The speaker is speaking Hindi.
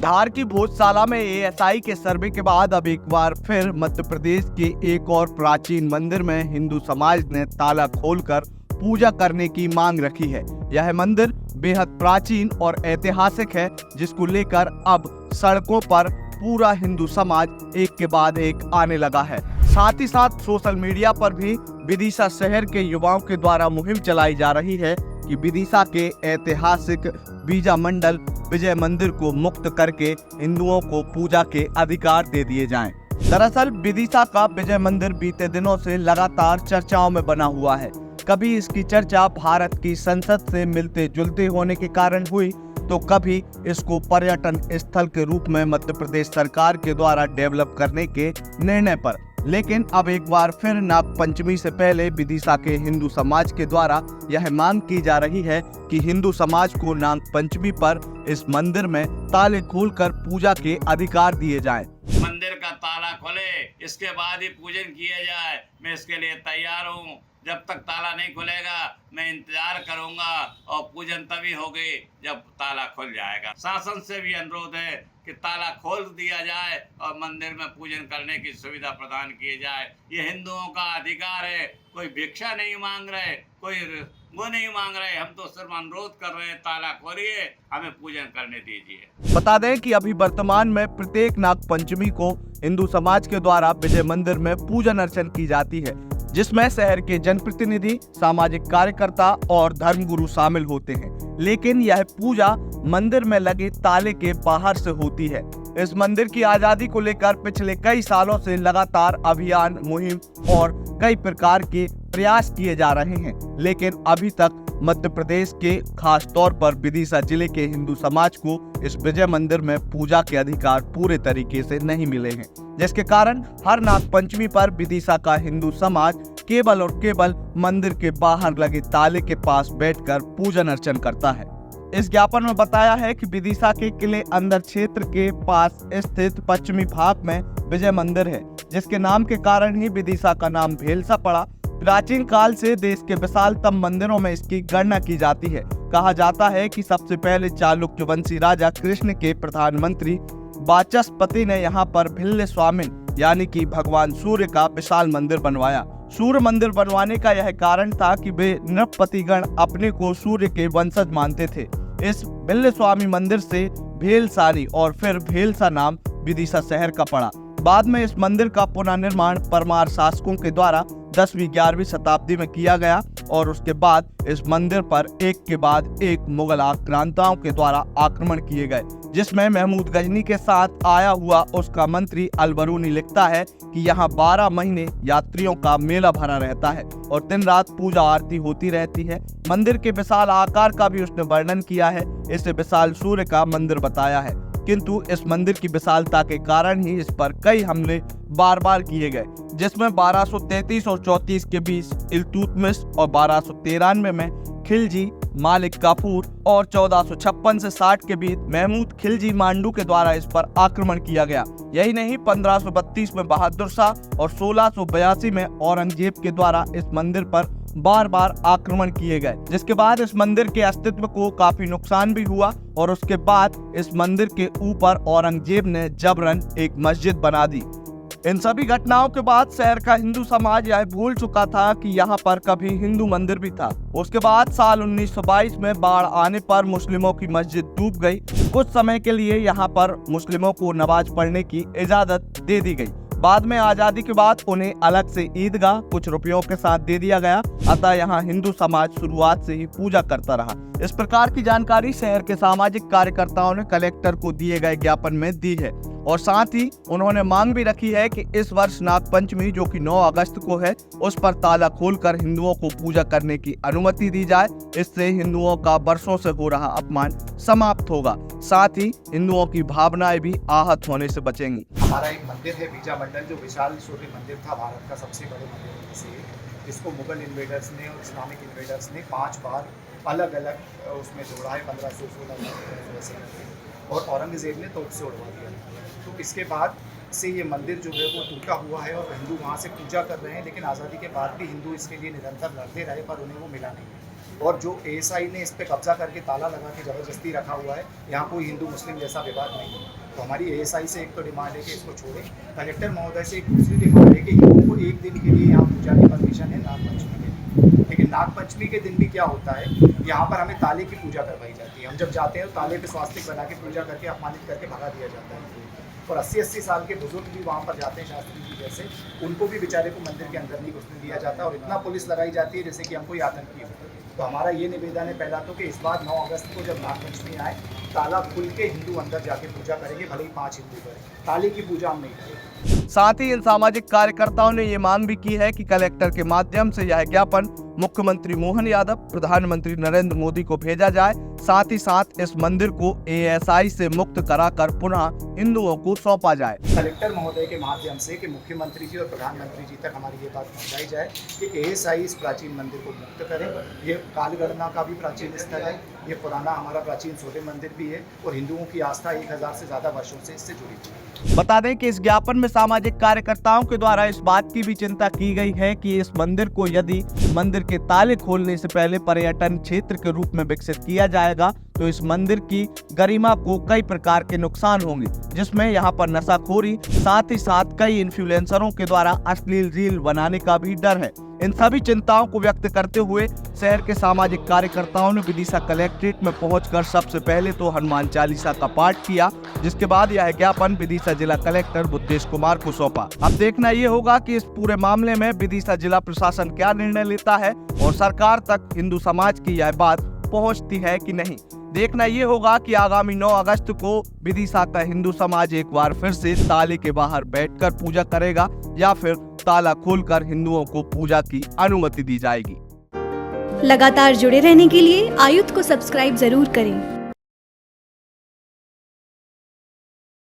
धार की भोजशाला में एएसआई के सर्वे के बाद अब एक बार फिर मध्य प्रदेश के एक और प्राचीन मंदिर में हिंदू समाज ने ताला खोलकर पूजा करने की मांग रखी है। यह मंदिर बेहद प्राचीन और ऐतिहासिक है, जिसको लेकर अब सड़कों पर पूरा हिंदू समाज एक के बाद एक आने लगा है। साथ ही साथ सोशल मीडिया पर भी विदिशा शहर के युवाओं के द्वारा मुहिम चलाई जा रही है कि विदिशा के ऐतिहासिक बीजा मंडल विजय मंदिर को मुक्त करके हिंदुओं को पूजा के अधिकार दे दिए जाएं। दरअसल विदिशा का विजय मंदिर बीते दिनों से लगातार चर्चाओं में बना हुआ है। कभी इसकी चर्चा भारत की संसद से मिलते जुलते होने के कारण हुई, तो कभी इसको पर्यटन स्थल के रूप में मध्य प्रदेश सरकार के द्वारा डेवलप करने के निर्णय पर। लेकिन अब एक बार फिर नाग पंचमी से पहले विदिशा के हिंदू समाज के द्वारा यह मांग की जा रही है कि हिंदू समाज को नाग पंचमी पर इस मंदिर में ताले खोलकर पूजा के अधिकार दिए जाएं। मंदिर का ताला खोले, इसके बाद ही पूजन किया जाए। मैं इसके लिए तैयार हूँ। जब तक ताला नहीं खुलेगा मैं इंतजार करूंगा और पूजन तभी होगी जब ताला खुल जाएगा। शासन से भी अनुरोध है कि ताला खोल दिया जाए और मंदिर में पूजन करने की सुविधा प्रदान की जाए। ये हिंदुओं का अधिकार है। कोई भिक्षा नहीं मांग रहे, कोई वो नहीं मांग रहे। हम तो सिर्फ अनुरोध कर रहे हैं, ताला खोलिए, हमें पूजन करने दीजिए। बता दें कि अभी वर्तमान में प्रत्येक नाग पंचमी को हिंदू समाज के द्वारा विजय मंदिर में पूजन अर्चन की जाती है, जिसमें शहर के जनप्रतिनिधि, सामाजिक कार्यकर्ता और धर्मगुरु शामिल होते हैं। लेकिन यह पूजा मंदिर में लगे ताले के बाहर से होती है। इस मंदिर की आजादी को लेकर पिछले कई सालों से लगातार अभियान, मुहिम और कई प्रकार के प्रयास किए जा रहे हैं, लेकिन अभी तक मध्य प्रदेश के खास तौर पर विदिशा जिले के हिंदू समाज को इस विजय मंदिर में पूजा के अधिकार पूरे तरीके से नहीं मिले हैं, जिसके कारण हर नाग पंचमी पर विदिशा का हिंदू समाज केवल और केवल मंदिर के बाहर लगे ताले के पास बैठकर पूजन अर्चन करता है। इस ज्ञापन में बताया है कि विदिशा के किले अंदर क्षेत्र के पास स्थित पश्चिमी भाग में विजय मंदिर है, जिसके नाम के कारण ही विदिशा का नाम भेलसा पड़ा। प्राचीन काल से देश के विशालतम मंदिरों में इसकी गणना की जाती है। कहा जाता है कि सबसे पहले चालुक्य वंशी राजा कृष्ण के प्रधानमंत्री वाचस्पति ने यहाँ पर भिल्ल स्वामिन यानी कि भगवान सूर्य का विशाल मंदिर बनवाया। सूर्य मंदिर बनवाने का यह कारण था कि वे नृपतिगण अपने को सूर्य के वंशज मानते थे। इस भिल्ल स्वामी मंदिर से भेलसारी और फिर भेलसा नाम विदिशा शहर का पड़ा। बाद में इस मंदिर का पुनर्निर्माण परमार शासकों के द्वारा 10वीं 11वीं शताब्दी में किया गया और उसके बाद इस मंदिर पर एक के बाद एक मुगल आक्रांताओं के द्वारा आक्रमण किए गए, जिसमें महमूद गजनी के साथ आया हुआ उसका मंत्री अलबरूनी लिखता है कि यहाँ 12 महीने यात्रियों का मेला भरा रहता है और दिन रात पूजा आरती होती रहती है। मंदिर के विशाल आकार का भी उसने वर्णन किया है। इसे विशाल सूर्य का मंदिर बताया है, किंतु इस मंदिर की विशालता के कारण ही इस पर कई हमले बार बार किए गए, जिसमें 1233 और 34 के बीच इल्तुतमिश और 1293 में खिलजी मालिक काफूर और 1456 से 60 के बीच महमूद खिलजी मांडू के द्वारा इस पर आक्रमण किया गया। यही नहीं, 1532 में बहादुर शाह और 1682 में औरंगजेब के द्वारा इस मंदिर पर बार बार आक्रमण किए गए, जिसके बाद इस मंदिर के अस्तित्व को काफी नुकसान भी हुआ और उसके बाद इस मंदिर के ऊपर औरंगजेब ने जबरन एक मस्जिद बना दी। इन सभी घटनाओं के बाद शहर का हिंदू समाज यह भूल चुका था कि यहाँ पर कभी हिंदू मंदिर भी था। उसके बाद साल 1922 में बाढ़ आने पर मुस्लिमों की मस्जिद डूब गई। कुछ समय के लिए यहाँ पर मुस्लिमों को नमाज पढ़ने की इजाजत दे दी गई। बाद में आजादी के बाद उन्हें अलग से ईदगाह कुछ रुपयों के साथ दे दिया गया। अतः यहाँ हिंदू समाज शुरुआत से ही पूजा करता रहा। इस प्रकार की जानकारी शहर के सामाजिक कार्यकर्ताओं ने कलेक्टर को दिए गए ज्ञापन में दी है और साथ ही उन्होंने मांग भी रखी है कि इस वर्ष नाग पंचमी जो कि 9 अगस्त को है, उस पर ताला खोलकर हिंदुओं को पूजा करने की अनुमति दी जाए। इससे हिंदुओं का वर्षों से हो रहा अपमान समाप्त होगा, साथ ही हिंदुओं की भावनाएं भी आहत होने से बचेंगी। हमारा एक मंदिर है बीजा मंडल, जो विशाल सूर्य मंदिर था, भारत का सबसे बड़े मंदिर में से एक। इसको मुगल इन्वेडर्स ने और इस्लामिक इन्वेडर्स ने 5 बार अलग अलग उसमें जोड़ा है, 1516 और औरंगजेब ने तोप से उड़वा दिया। तो इसके बाद से ये मंदिर जो है वो टूटा हुआ है और हिंदू वहाँ से पूजा कर रहे हैं, लेकिन आज़ादी के बाद भी हिंदू इसके लिए निरंतर लड़ते रहे, पर उन्हें वो मिला नहीं। और जो एएसआई ने इस पे कब्जा करके ताला लगा के ज़बरदस्ती रखा हुआ है, यहाँ कोई हिंदू मुस्लिम जैसा विवाद नहीं है। तो हमारी एएसआई से एक तो डिमांड है कि इसको छोड़ें। कलेक्टर महोदय से एक दूसरी डिमांड है कि हिंदुओं को एक दिन के लिए यहाँ पूजा की परमिशन है नागपंचमी के दिन। लेकिन नागपंचमी के दिन भी क्या होता है, यहाँ पर हमें ताले की पूजा करवाई जाती है। हम जब जाते हैं तो ताले पे स्वास्तिक बना के पूजा करके अपमानित करके भगा दिया जाता है। और 80-80 साल के बुजुर्ग भी वहाँ पर जाते हैं शास्त्री जी जैसे, उनको भी बेचारे को मंदिर के अंदर नहीं घुसने दिया जाता और इतना पुलिस लगाई जाती है जैसे कि हम कोई आतंकी हो। तो हमारा ये निवेदन है पहला तो कि इस बार 9 अगस्त को जब नागपंचमी आए, ताला खुल के हिंदू अंदर जाके पूजा करेंगे, भले ही 5 हिंदू करें, ताले की पूजा हम नहीं करेंगे। साथ ही इन सामाजिक कार्यकर्ताओं ने ये मांग भी की है कि कलेक्टर के माध्यम से यह ज्ञापन मुख्यमंत्री मोहन यादव, प्रधानमंत्री नरेंद्र मोदी को भेजा जाए। साथ ही साथ इस मंदिर को एएसआई से मुक्त कराकर पुनः हिंदुओं को सौंपा जाए। कलेक्टर महोदय के माध्यम से कि मुख्यमंत्री जी और प्रधानमंत्री जी तक हमारी ये बात पहुंचाई जाए कि एएसआई इस प्राचीन मंदिर को मुक्त करें। ये कालगणना का भी प्राचीन स्थल है, ये पुराना हमारा प्राचीन सूर्य मंदिर भी है और हिंदुओं की आस्था 1000 से ज़्यादा वर्षों से इससे जुड़ी हुई है। बता दें कि इस ज्ञापन में सामाजिक कार्यकर्ताओं के द्वारा इस बात की भी चिंता की गई है कि इस मंदिर को यदि मंदिर के ताले खोलने से पहले पर्यटन क्षेत्र के रूप में विकसित किया जाएगा तो इस मंदिर की गरिमा को कई प्रकार के नुकसान होंगे, जिसमें यहाँ पर नशाखोरी, साथ ही साथ कई इन्फ्लुएंसरों के द्वारा अश्लील रील बनाने का भी डर है। इन सभी चिंताओं को व्यक्त करते हुए शहर के सामाजिक कार्यकर्ताओं ने विदिशा कलेक्ट्रेट में पहुंचकर सबसे पहले तो हनुमान चालीसा का पाठ किया, जिसके बाद यह ज्ञापन विदिशा जिला कलेक्टर बुद्धेश कुमार को सौंपा। अब देखना ये होगा कि इस पूरे मामले में विदिशा जिला प्रशासन क्या निर्णय लेता है और सरकार तक हिंदू समाज की यह बात पहुंचती है कि नहीं। देखना ये होगा कि आगामी 9 अगस्त को विदिशा का हिंदू समाज एक बार फिर से ताले के बाहर बैठकर पूजा करेगा या फिर ताला खोलकर हिंदुओं को पूजा की अनुमति दी जाएगी। लगातार जुड़े रहने के लिए आयुध को सब्सक्राइब जरूर करें।